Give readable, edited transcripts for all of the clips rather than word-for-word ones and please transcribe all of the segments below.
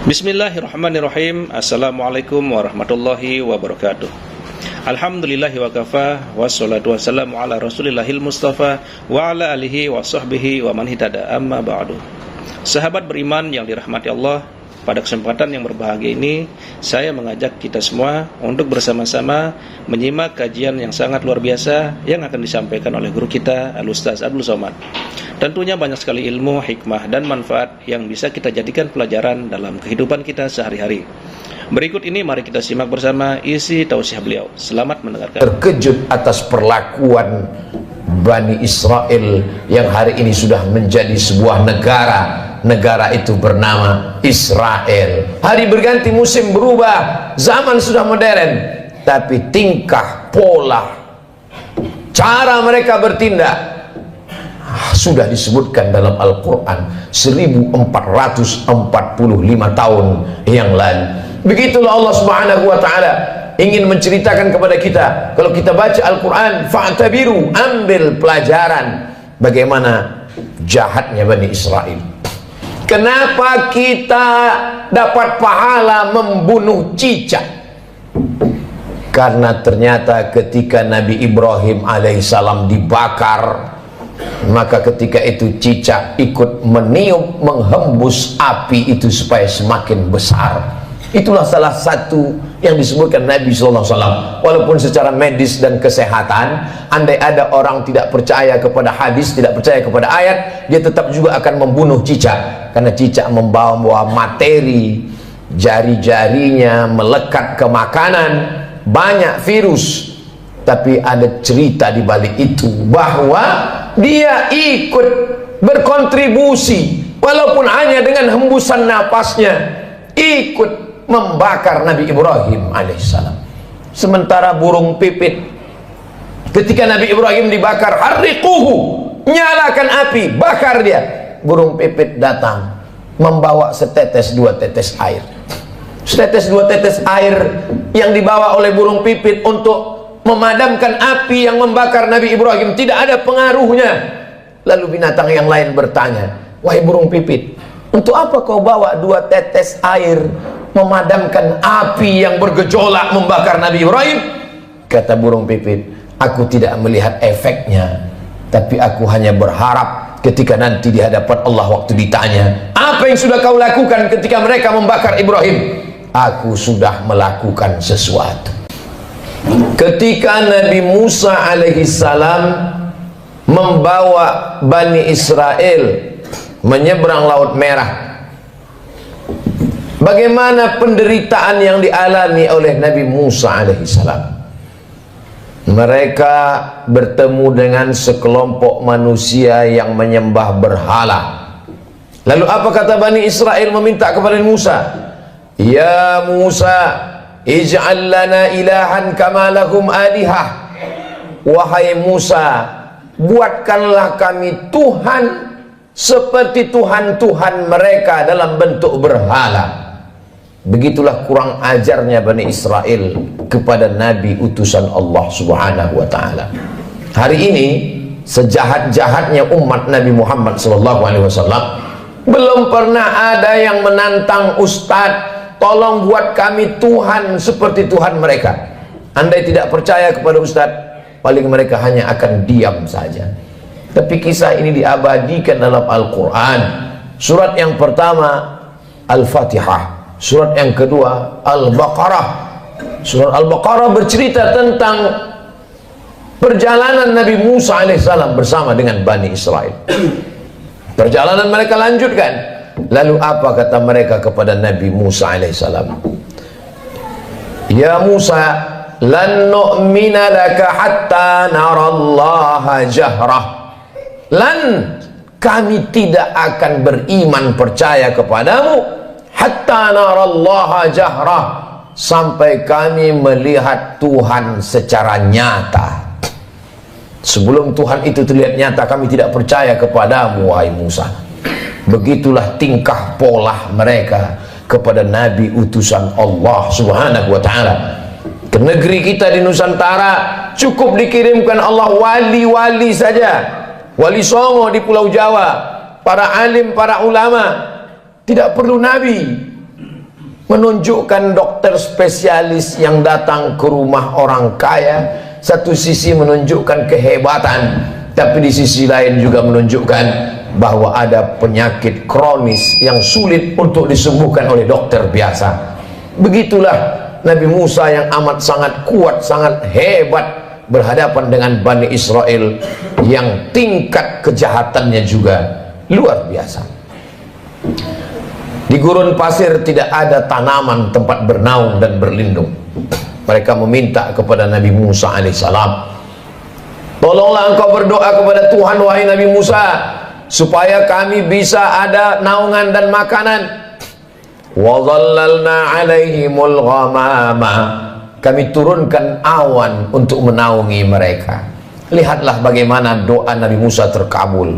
Bismillahirrahmanirrahim. Assalamualaikum warahmatullahi wabarakatuh. Alhamdulillahi wa kafa, wassalatu wassalamu ala rasulillahil mustafa wa ala alihi wa sahbihi wa man hitada, amma ba'du. Sahabat beriman yang dirahmati Allah, pada kesempatan yang berbahagia ini saya mengajak kita semua untuk bersama-sama menyimak kajian yang sangat luar biasa yang akan disampaikan oleh guru kita Al-Ustaz Abdul Somad. Tentunya banyak sekali ilmu, hikmah, dan manfaat yang bisa kita jadikan pelajaran dalam kehidupan kita sehari-hari. Berikut ini mari kita simak bersama isi tausiah beliau. Selamat mendengarkan. Terkejut atas perlakuan Bani Israel yang hari ini sudah menjadi sebuah negara. Negara itu bernama Israel. Hari berganti, musim berubah, zaman sudah modern, tapi tingkah, pola, cara mereka bertindak sudah disebutkan dalam Al-Quran 1445 tahun yang lalu. Begitulah Allah Subhanahu wa ta'ala ingin menceritakan kepada kita. Kalau kita baca Al-Quran, fa'tabiru, ambil pelajaran bagaimana jahatnya Bani Israel. Kenapa kita dapat pahala membunuh cicak? Karena ternyata ketika Nabi Ibrahim alaihissalam dibakar, maka ketika itu cicak ikut meniup, menghembus api itu supaya semakin besar. Itulah salah satu yang disebutkan Nabi SAW. Walaupun secara medis dan kesehatan, andai ada orang tidak percaya kepada hadis, tidak percaya kepada ayat, dia tetap juga akan membunuh cicak. Karena cicak membawa materi, jari-jarinya melekat ke makanan, banyak virus. Tapi ada cerita di balik itu, bahwa dia ikut berkontribusi, walaupun hanya dengan hembusan napasnya, ikut membakar Nabi Ibrahim alaihissalam. Sementara burung pipit, ketika Nabi Ibrahim dibakar, harriquhu, nyalakan api, bakar dia. Burung pipit datang membawa setetes dua tetes air. Setetes dua tetes air yang dibawa oleh burung pipit untuk memadamkan api yang membakar Nabi Ibrahim tidak ada pengaruhnya. Lalu binatang yang lain bertanya, wahai burung pipit, untuk apa kau bawa dua tetes air memadamkan api yang bergejolak membakar Nabi Ibrahim? Kata burung pipit, aku tidak melihat efeknya, tapi aku hanya berharap ketika nanti di hadapan Allah waktu ditanya, apa yang sudah kau lakukan ketika mereka membakar Ibrahim? Aku sudah melakukan sesuatu. Ketika Nabi Musa alaihissalam membawa Bani Israel menyeberang Laut Merah, bagaimana penderitaan yang dialami oleh Nabi Musa alaihissalam? Mereka bertemu dengan sekelompok manusia yang menyembah berhala. Lalu apa kata Bani Israel meminta kepada Musa? Ya Musa, ij'al lana ilahan kama lahum alihah. Wahai Musa, buatkanlah kami Tuhan seperti Tuhan-Tuhan mereka dalam bentuk berhala. Begitulah kurang ajarnya Bani Israel kepada Nabi utusan Allah Subhanahu wa ta'ala. Hari ini sejahat-jahatnya umat Nabi Muhammad SAW, belum pernah ada yang menantang Ustadz, tolong buat kami Tuhan seperti Tuhan mereka. Andai tidak percaya kepada Ustadz, paling mereka hanya akan diam saja. Tapi kisah ini diabadikan dalam Al-Quran. Surat yang pertama Al-Fatihah, surat yang kedua Al-Baqarah. Surat Al-Baqarah bercerita tentang perjalanan Nabi Musa alaihissalam bersama dengan Bani Israel. Perjalanan mereka lanjutkan. Lalu apa kata mereka kepada Nabi Musa alaihissalam? Ya Musa, lan nu'mina laka hatta narallaha jahrah. Lan, kami tidak akan beriman percaya kepadamu hatta narallaha jahrah, sampai kami melihat Tuhan secara nyata. Sebelum Tuhan itu terlihat nyata, kami tidak percaya kepadamu wahai Musa. Begitulah tingkah pola mereka kepada Nabi utusan Allah Subhanahu wa ta'ala. Ke negeri kita di Nusantara cukup dikirimkan Allah wali-wali saja. Wali Songo di Pulau Jawa, para alim, para ulama, tidak perlu nabi. menunjukkan dokter spesialis yang datang ke rumah orang kaya. Satu sisi menunjukkan kehebatan, tapi di sisi lain juga menunjukkan bahwa ada penyakit kronis yang sulit untuk disembuhkan oleh dokter biasa. Begitulah Nabi Musa yang amat sangat kuat, sangat hebat berhadapan dengan Bani Israel yang tingkat kejahatannya juga luar biasa. Di gurun pasir tidak ada tanaman tempat bernaung dan berlindung. Mereka meminta kepada Nabi Musa alaihissalam, tolonglah engkau berdoa kepada Tuhan wahai Nabi Musa, supaya kami bisa ada naungan dan makanan. Wa dhallalna alaihimul ghamama, kami turunkan awan untuk menaungi mereka. Lihatlah bagaimana doa Nabi Musa terkabul.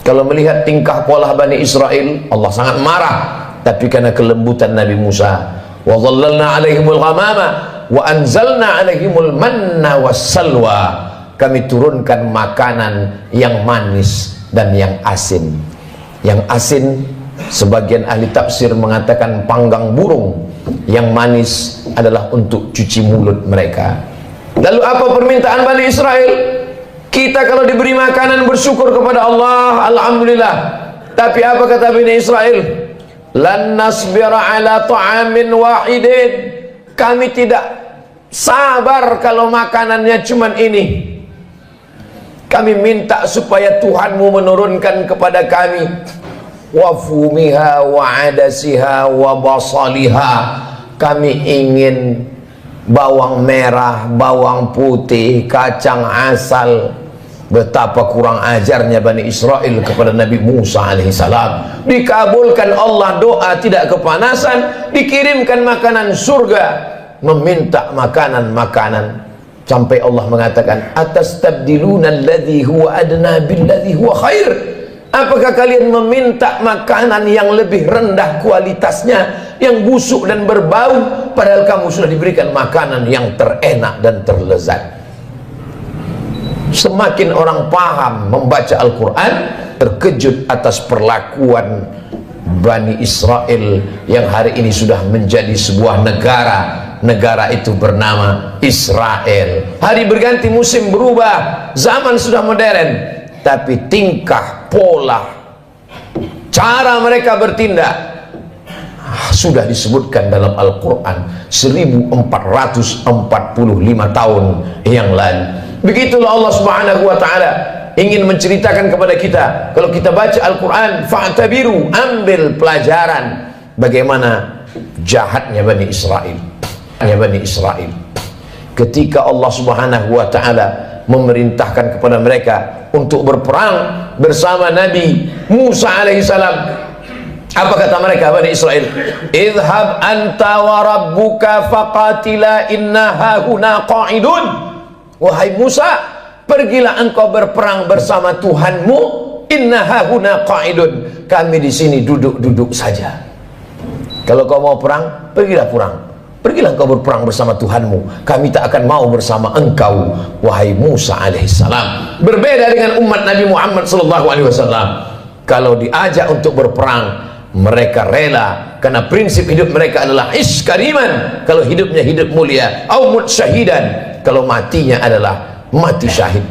Kalau melihat tingkah pola Bani Israel, Allah sangat marah. Tapi karena kelembutan Nabi Musa, wa dhallalna alaihimul ghamama wa anzalna alaihimul manna wassalwa, kami turunkan makanan yang manis dan yang asin. Yang asin sebagian ahli tafsir mengatakan panggang burung, yang manis adalah untuk cuci mulut mereka. Lalu apa permintaan Bani Israel? Kita kalau diberi makanan bersyukur kepada Allah, alhamdulillah. Tapi apa kata Bani Israel? Lan nasbira ala ta'amin wahidin, kami tidak sabar kalau makanannya cuman ini. Kami minta supaya Tuhanmu menurunkan kepada kami wa fumiha wa adasiha wa basaliha, kami ingin bawang merah, bawang putih, kacang asal. Betapa kurang ajarnya Bani Israel kepada Nabi Musa alaihissalam. Dikabulkan Allah doa, tidak kepanasan, dikirimkan makanan surga, meminta makanan-makanan. Sampai Allah mengatakan, atastabdiluna alladhi huwa adna billadhi huwa khair, apakah kalian meminta makanan yang lebih rendah kualitasnya, yang busuk dan berbau, padahal kamu sudah diberikan makanan yang terenak dan terlezat. Semakin orang paham membaca Al-Quran, terkejut atas perlakuan Bani Israel yang hari ini sudah menjadi sebuah negara. Negara itu bernama Israel. Hari berganti, musim berubah, zaman sudah modern, tapi tingkah, pola, cara mereka bertindak sudah disebutkan dalam Al-Quran 1445 tahun yang lalu. Begitulah Allah Subhanahu wa ta'ala ingin menceritakan kepada kita. Kalau kita baca Al-Quran, fa'tabiru, ambil pelajaran bagaimana jahatnya Bani Israel. Bani Israel ketika Allah Subhanahu wa ta'ala memerintahkan kepada mereka untuk berperang bersama Nabi Musa alaihissalam, apa kata mereka Bani Israel? Idhab anta wa rabbuka faqatila inna hahuna qa'idun. Wahai Musa, pergilah engkau berperang bersama Tuhanmu. Inna hahuna qa'idun, kami di sini duduk-duduk saja. Kalau kau mau perang, pergilah perang. Pergilah engkau berperang bersama Tuhanmu. Kami tak akan mau bersama engkau, wahai Musa alaihissalam. Berbeda dengan umat Nabi Muhammad sallallahu alaihi wasallam. Kalau diajak untuk berperang, mereka rela, karena prinsip hidup mereka adalah ish kariman, kalau hidupnya hidup mulia, au mut syahidan, kalau matinya adalah mati syahid.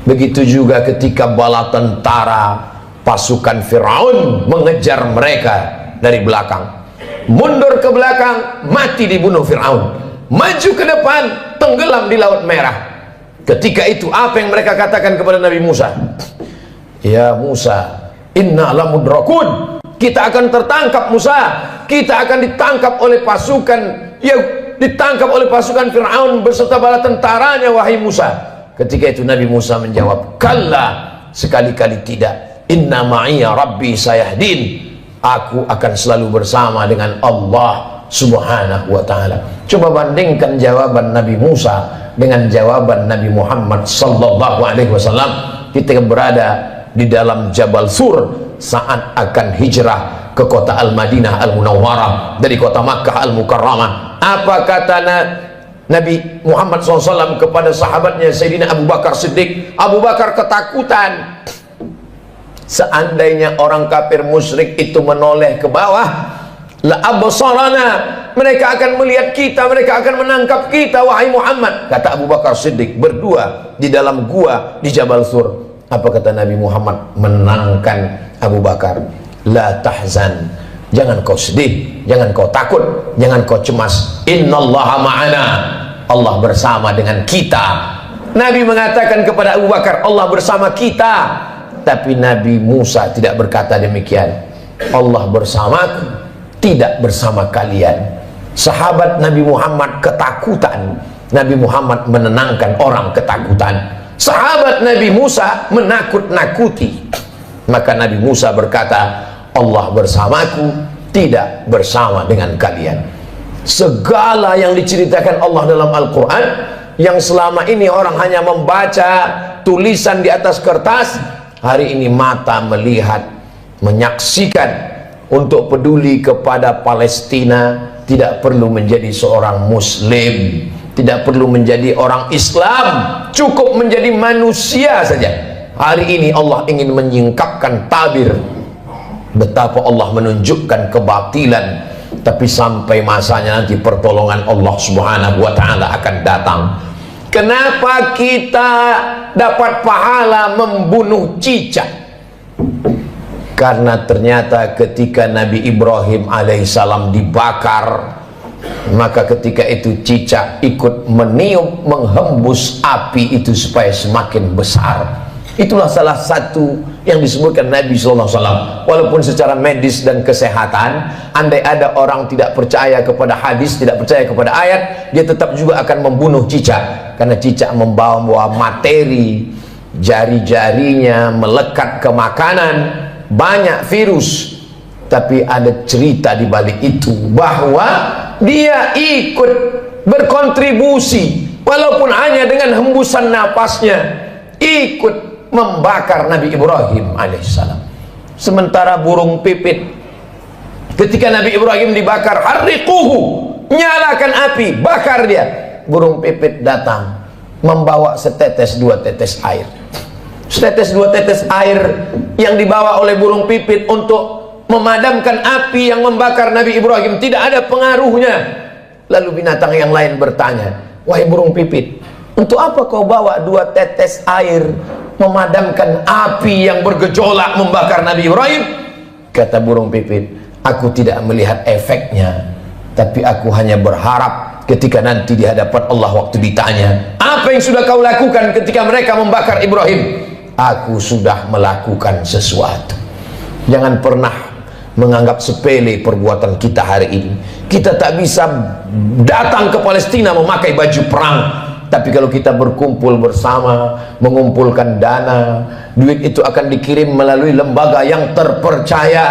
Begitu juga ketika bala tentara pasukan Firaun mengejar mereka dari belakang, mundur ke belakang, mati dibunuh Firaun. Maju ke depan, tenggelam di Laut Merah. Ketika itu apa yang mereka katakan kepada Nabi Musa? Ya Musa, inna lamudrakun, kita akan tertangkap Musa, kita akan ditangkap oleh pasukan, ya ditangkap oleh pasukan Fir'aun beserta bala tentaranya wahai Musa. Ketika itu Nabi Musa menjawab, kalla, sekali-kali tidak, inna ma'iya rabbi sayahdin, aku akan selalu bersama dengan Allah Subhanahu wa ta'ala. Coba bandingkan jawaban Nabi Musa dengan jawaban Nabi Muhammad sallallahu alaihi wasallam ketika berada di dalam Jabal Sur saat akan hijrah ke kota Al-Madinah Al-Munawwarah dari kota Makkah Al-Mukarramah. Apa kata Nabi Muhammad SAW kepada sahabatnya Sayyidina Abu Bakar Siddiq? Abu Bakar ketakutan, seandainya orang kafir musyrik itu menoleh ke bawah, la absarana, mereka akan melihat kita, mereka akan menangkap kita wahai Muhammad. Kata Abu Bakar Siddiq berdua di dalam gua di Jabal Sur. Apa kata Nabi Muhammad menenangkan Abu Bakar? La tahzan, jangan kau sedih, jangan kau takut, jangan kau cemas. Innallaha ma'ana, Allah bersama dengan kita. Nabi mengatakan kepada Abu Bakar, Allah bersama kita. Tapi Nabi Musa tidak berkata demikian. Allah bersamaku, tidak bersama kalian. Sahabat Nabi Muhammad ketakutan, Nabi Muhammad menenangkan orang ketakutan. Sahabat Nabi Musa menakut-nakuti, maka Nabi Musa berkata, Allah bersamaku, tidak bersama dengan kalian. Segala yang diceritakan Allah dalam Al-Quran, yang selama ini orang hanya membaca tulisan di atas kertas, hari ini mata melihat, menyaksikan. Untuk peduli kepada Palestina tidak perlu menjadi seorang Muslim, tidak perlu menjadi orang Islam, cukup menjadi manusia saja. Hari ini Allah ingin menyingkapkan tabir betapa Allah menunjukkan kebatilan, tapi sampai masanya nanti pertolongan Allah Subhanahu wa ta'ala akan datang. Kenapa kita dapat pahala membunuh cicak? Karena ternyata ketika Nabi Ibrahim alaihissalam dibakar, maka ketika itu cicak ikut meniup, menghembus api itu supaya semakin besar. Itulah salah satu yang disebutkan Nabi SAW. Walaupun secara medis dan kesehatan, andai ada orang tidak percaya kepada hadis, tidak percaya kepada ayat, dia tetap juga akan membunuh cicak. Karena cicak membawa materi, jari-jarinya melekat ke makanan, banyak virus. Tapi ada cerita di balik itu, bahwa dia ikut berkontribusi walaupun hanya dengan hembusan napasnya, ikut membakar Nabi Ibrahim alaihissalam. Sementara burung pipit, ketika Nabi Ibrahim dibakar, harriquhu, nyalakan api, bakar dia. Burung pipit datang membawa setetes dua tetes air. Setetes dua tetes air yang dibawa oleh burung pipit untuk memadamkan api yang membakar Nabi Ibrahim tidak ada pengaruhnya. Lalu binatang yang lain bertanya, wahai burung pipit, untuk apa kau bawa dua tetes air memadamkan api yang bergejolak membakar Nabi Ibrahim? Kata burung pipit, aku tidak melihat efeknya, tapi aku hanya berharap ketika nanti di hadapan Allah waktu ditanya, apa yang sudah kau lakukan ketika mereka membakar Ibrahim? Aku sudah melakukan sesuatu. Jangan pernah menganggap sepele perbuatan kita hari ini. Kita tak bisa datang ke Palestina memakai baju perang, tapi kalau kita berkumpul bersama, mengumpulkan dana, duit itu akan dikirim melalui lembaga yang terpercaya,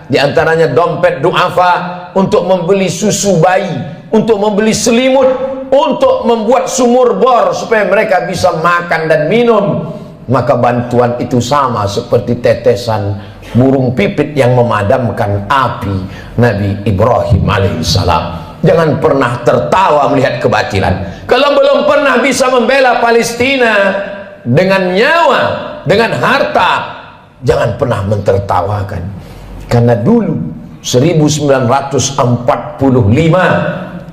di antaranya dompet duafa, untuk membeli susu bayi, untuk membeli selimut, untuk membuat sumur bor supaya mereka bisa makan dan minum. Maka bantuan itu sama seperti tetesan burung pipit yang memadamkan api Nabi Ibrahim alaihissalam. Jangan pernah tertawa melihat kebatilan. Kalau belum pernah bisa membela Palestina dengan nyawa, dengan harta, jangan pernah mentertawakan. Karena dulu 1945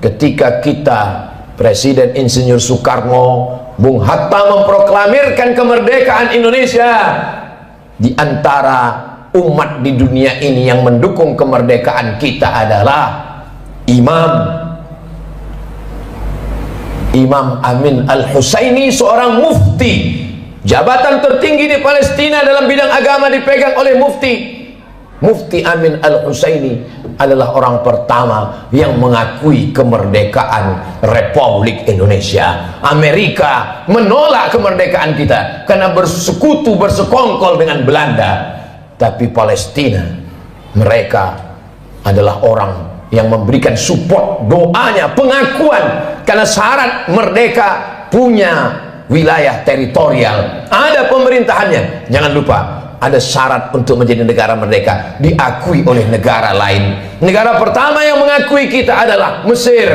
ketika kita Presiden Insinyur Soekarno, Bung Hatta memproklamirkan kemerdekaan Indonesia, di antara umat di dunia ini yang mendukung kemerdekaan kita adalah Imam Amin Al-Husaini, seorang mufti. Jabatan tertinggi di Palestina dalam bidang agama dipegang oleh mufti. Mufti Amin Al-Husaini adalah orang pertama yang mengakui kemerdekaan Republik Indonesia. Amerika menolak kemerdekaan kita karena bersekutu, bersekongkol dengan Belanda. Tapi Palestina, mereka adalah orang yang memberikan support, doanya, pengakuan, karena syarat merdeka punya wilayah teritorial, ada pemerintahannya. Jangan lupa, ada syarat untuk menjadi negara merdeka, diakui oleh negara lain. Negara pertama yang mengakui kita adalah Mesir.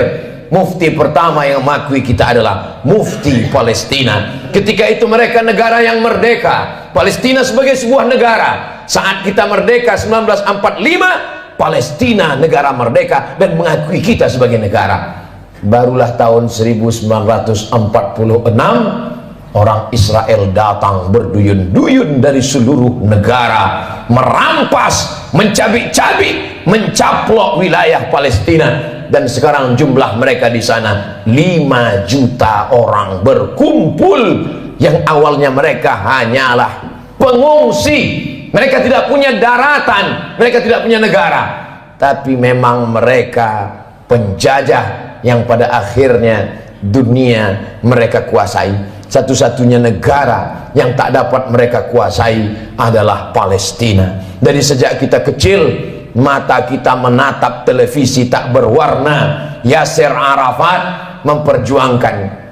Mufti pertama yang mengakui kita adalah Mufti Palestina. Ketika itu mereka negara yang merdeka, Palestina sebagai sebuah negara. Saat kita merdeka 1945, Palestina negara merdeka dan mengakui kita sebagai negara. Barulah tahun 1946 orang Israel datang berduyun-duyun dari seluruh negara, merampas, mencabik-cabik, mencaplok wilayah Palestina. Dan sekarang jumlah mereka di sana 5 juta orang berkumpul. Yang awalnya mereka hanyalah pengungsi, mereka tidak punya daratan, mereka tidak punya negara, tapi memang mereka penjajah yang pada akhirnya dunia mereka kuasai. Satu-satunya negara yang tak dapat mereka kuasai adalah Palestina. Dari sejak kita kecil, mata kita menatap televisi tak berwarna. Yasser Arafat memperjuangkan.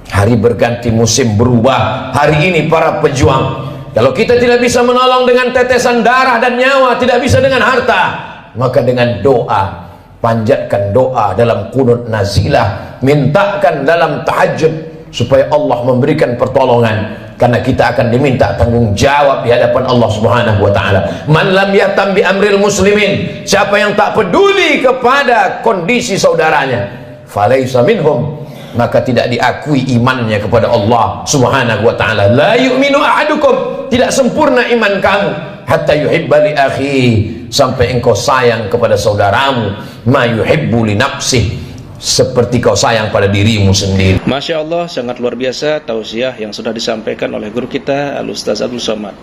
Hari berganti, musim berubah. Hari ini para pejuang, kalau kita tidak bisa menolong dengan tetesan darah dan nyawa, tidak bisa dengan harta, maka dengan doa, panjatkan doa dalam qunut nazilah, mintakan dalam tahajud supaya Allah memberikan pertolongan, karena kita akan diminta tanggung jawab di hadapan Allah Subhanahu wa taala. Man lam yahtam bi amril muslimin, siapa yang tak peduli kepada kondisi saudaranya, falaisa minhum, maka tidak diakui imannya kepada Allah Subhanahu wa taala. La yu'minu ahadukum, tidak sempurna iman kamu, hatta yuhibba li akhi, sampai engkau sayang kepada saudaramu, ma yuhibbu li nafsihi, seperti kau sayang pada dirimu sendiri. Masya Allah, sangat luar biasa tausiah yang sudah disampaikan oleh guru kita Al-Ustaz Abdul Somad.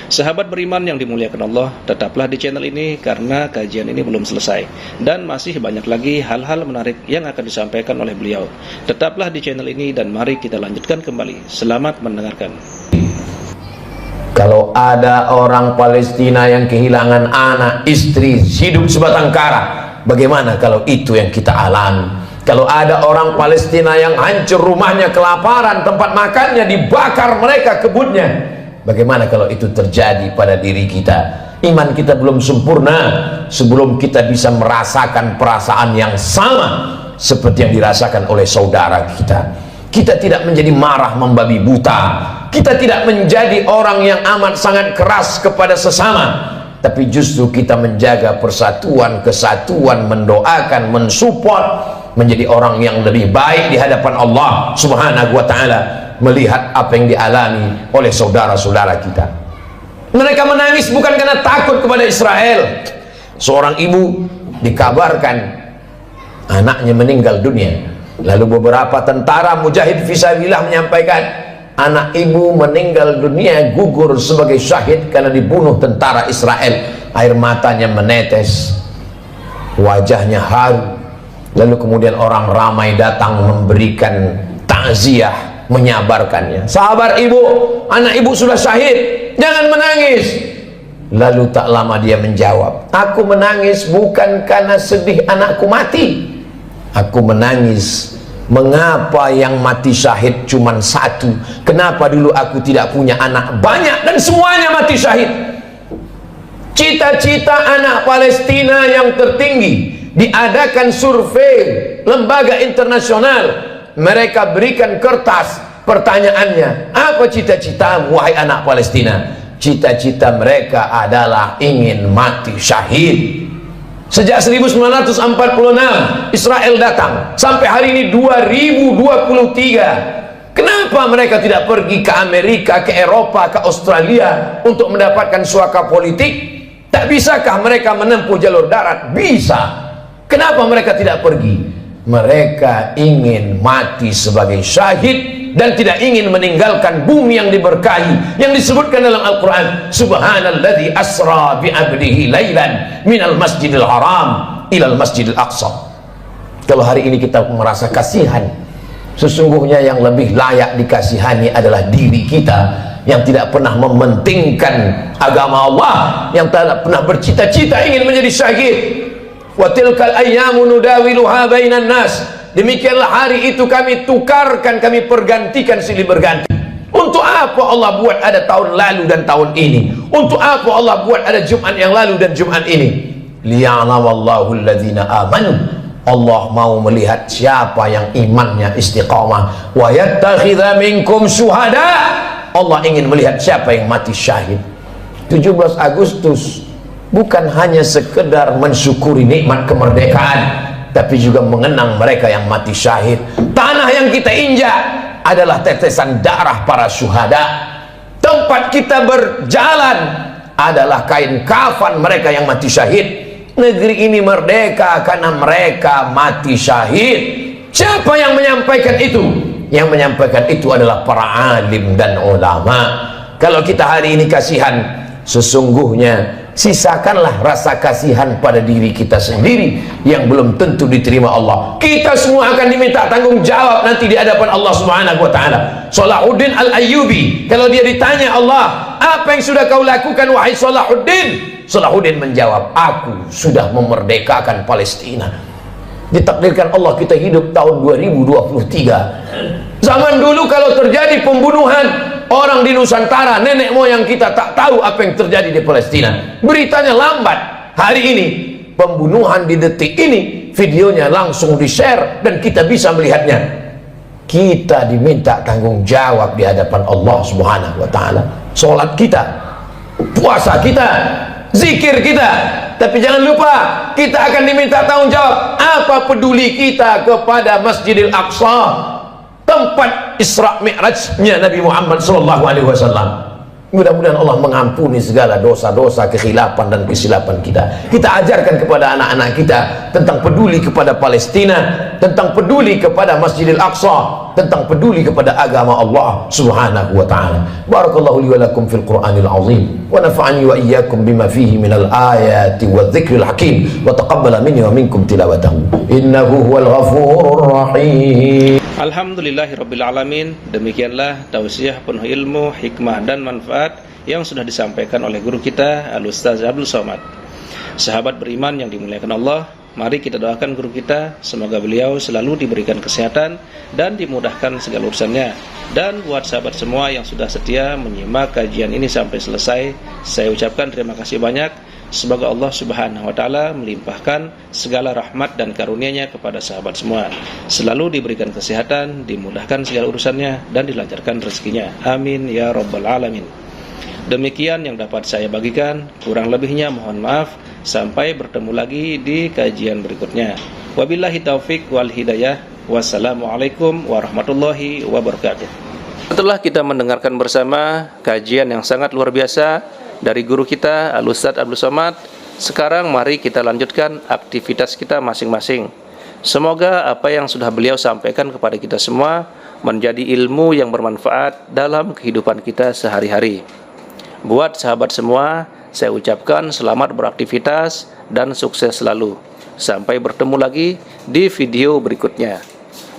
Sahabat beriman yang dimuliakan Allah, tetaplah di channel ini karena kajian ini belum selesai dan masih banyak lagi hal-hal menarik yang akan disampaikan oleh beliau. Tetaplah di channel ini dan mari kita lanjutkan kembali. Selamat mendengarkan. Kalau ada orang Palestina yang kehilangan anak, istri, hidup sebatang kara, bagaimana kalau itu yang kita alami? Kalau ada orang Palestina yang hancur rumahnya kelaparan, tempat makannya dibakar mereka kebunnya, bagaimana kalau itu terjadi pada diri kita? Iman kita belum sempurna sebelum kita bisa merasakan perasaan yang sama seperti yang dirasakan oleh saudara kita. Kita tidak menjadi marah membabi buta, kita tidak menjadi orang yang amat sangat keras kepada sesama, tapi justru kita menjaga persatuan, kesatuan, mendoakan, mensupport, menjadi orang yang lebih baik di hadapan Allah Subhanahu wa taala, melihat apa yang dialami oleh saudara-saudara kita. Mereka menangis bukan karena takut kepada Israel. Seorang ibu dikabarkan anaknya meninggal dunia, lalu beberapa tentara mujahid fisabilillah menyampaikan anak ibu meninggal dunia, gugur sebagai syahid karena dibunuh tentara Israel. Air matanya menetes, wajahnya haru. Lalu kemudian orang ramai datang memberikan takziah, menyabarkannya. Sabar ibu, anak ibu sudah syahid, jangan menangis. Lalu tak lama dia menjawab, aku menangis bukan karena sedih anakku mati, aku menangis mengapa yang mati syahid cuma satu, kenapa dulu aku tidak punya anak banyak dan semuanya mati syahid. Cita-cita anak Palestina yang tertinggi, diadakan survei lembaga internasional, mereka berikan kertas, pertanyaannya, apa cita-citamu wahai anak Palestina? Cita-cita mereka adalah ingin mati syahid. Sejak 1946 Israel datang sampai hari ini 2023. Kenapa mereka tidak pergi ke Amerika, ke Eropa, ke Australia untuk mendapatkan suaka politik? Tak bisakah mereka menempuh jalur darat? Bisa. Kenapa mereka tidak pergi? Mereka ingin mati sebagai syahid dan tidak ingin meninggalkan bumi yang diberkahi, yang disebutkan dalam Al-Quran, subhanalladzi asra bi'abdihi laylan minal masjidil haram ilal masjidil aqsa. Kalau hari ini kita merasa kasihan, sesungguhnya yang lebih layak dikasihani adalah diri kita yang tidak pernah mementingkan agama Allah, yang tidak pernah bercita-cita ingin menjadi syahid. Wa tilkal ayyamu nudawiluha bainan nas, demikianlah hari itu kami tukarkan, kami pergantikan silih berganti. Untuk apa Allah buat ada tahun lalu dan tahun ini? Untuk apa Allah buat ada Jumat yang lalu dan Jumat ini? Liya'lamallahu alladhina amanu, Allah mau melihat siapa yang imannya istiqamah. Wa yattakhidha minkum syuhada, Allah ingin melihat siapa yang mati syahid. 17 Agustus bukan hanya sekedar mensyukuri nikmat kemerdekaan, tapi juga mengenang mereka yang mati syahid. Tanah yang kita injak adalah tetesan darah para syuhada. Tempat kita berjalan adalah kain kafan mereka yang mati syahid. Negeri ini merdeka karena mereka mati syahid. Siapa yang menyampaikan itu? Yang menyampaikan itu adalah para alim dan ulama. Kalau kita hari ini kasihan, sesungguhnya sisakanlah rasa kasihan pada diri kita sendiri yang belum tentu diterima Allah. Kita semua akan diminta tanggung jawab nanti di hadapan Allah Subhanahu wa taala. Salahuddin Al-Ayyubi, kalau dia ditanya Allah, apa yang sudah kau lakukan wahai Salahuddin? Salahuddin menjawab, aku sudah memerdekakan Palestina. Ditakdirkan Allah kita hidup tahun 2023. Zaman dulu kalau terjadi pembunuhan orang di Nusantara, nenek moyang kita tak tahu apa yang terjadi di Palestina. Beritanya lambat. Hari ini pembunuhan di detik ini, videonya langsung di-share dan kita bisa melihatnya. Kita diminta tanggung jawab di hadapan Allah Subhanahu wa taala. Salat kita, puasa kita, zikir kita, tapi jangan lupa kita akan diminta tanggung jawab. Apa peduli kita kepada Masjidil Aqsa, tempat Isra Mi'rajnya Nabi Muhammad SAW. Mudah-mudahan Allah mengampuni segala dosa-dosa, kesilapan dan kesilapan kita. Kita ajarkan kepada anak-anak kita tentang peduli kepada Palestina, tentang peduli kepada Masjidil Aqsa, tentang peduli kepada agama Allah Subhanahu wa taala. Barakallahu li wa lakum fil Qur'anil azim wa nafa'ani wa iyyakum bima fihi minal ayati wadh-dhikril hakim wa taqabbala minni wa minkum tilawatahu innahu huwal ghafurur rahim. Alhamdulillahirabbil alamin. Demikianlah tausiah penuh ilmu, hikmah dan manfaat yang sudah disampaikan oleh guru kita Al-Ustaz Abdul Somad. Sahabat beriman yang dimuliakan Allah, mari kita doakan guru kita, semoga beliau selalu diberikan kesehatan dan dimudahkan segala urusannya. Dan buat sahabat semua yang sudah setia menyimak kajian ini sampai selesai, saya ucapkan terima kasih banyak. Semoga Allah Subhanahu wa taala melimpahkan segala rahmat dan karunia-Nya kepada sahabat semua. Selalu diberikan kesehatan, dimudahkan segala urusannya dan dilancarkan rezekinya. Amin ya rabbal alamin. Demikian yang dapat saya bagikan, kurang lebihnya mohon maaf. Sampai bertemu lagi di kajian berikutnya. Wabillahi taufik wal hidayah. Wassalamualaikum warahmatullahi wabarakatuh. Setelah kita mendengarkan bersama kajian yang sangat luar biasa dari guru kita Al-Ustaz Abdul Somad, sekarang mari kita lanjutkan aktivitas kita masing-masing. Semoga apa yang sudah beliau sampaikan kepada kita semua menjadi ilmu yang bermanfaat dalam kehidupan kita sehari-hari. Buat sahabat semua, saya ucapkan selamat beraktivitas dan sukses selalu. Sampai bertemu lagi di video berikutnya.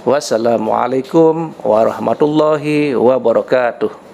Wassalamualaikum warahmatullahi wabarakatuh.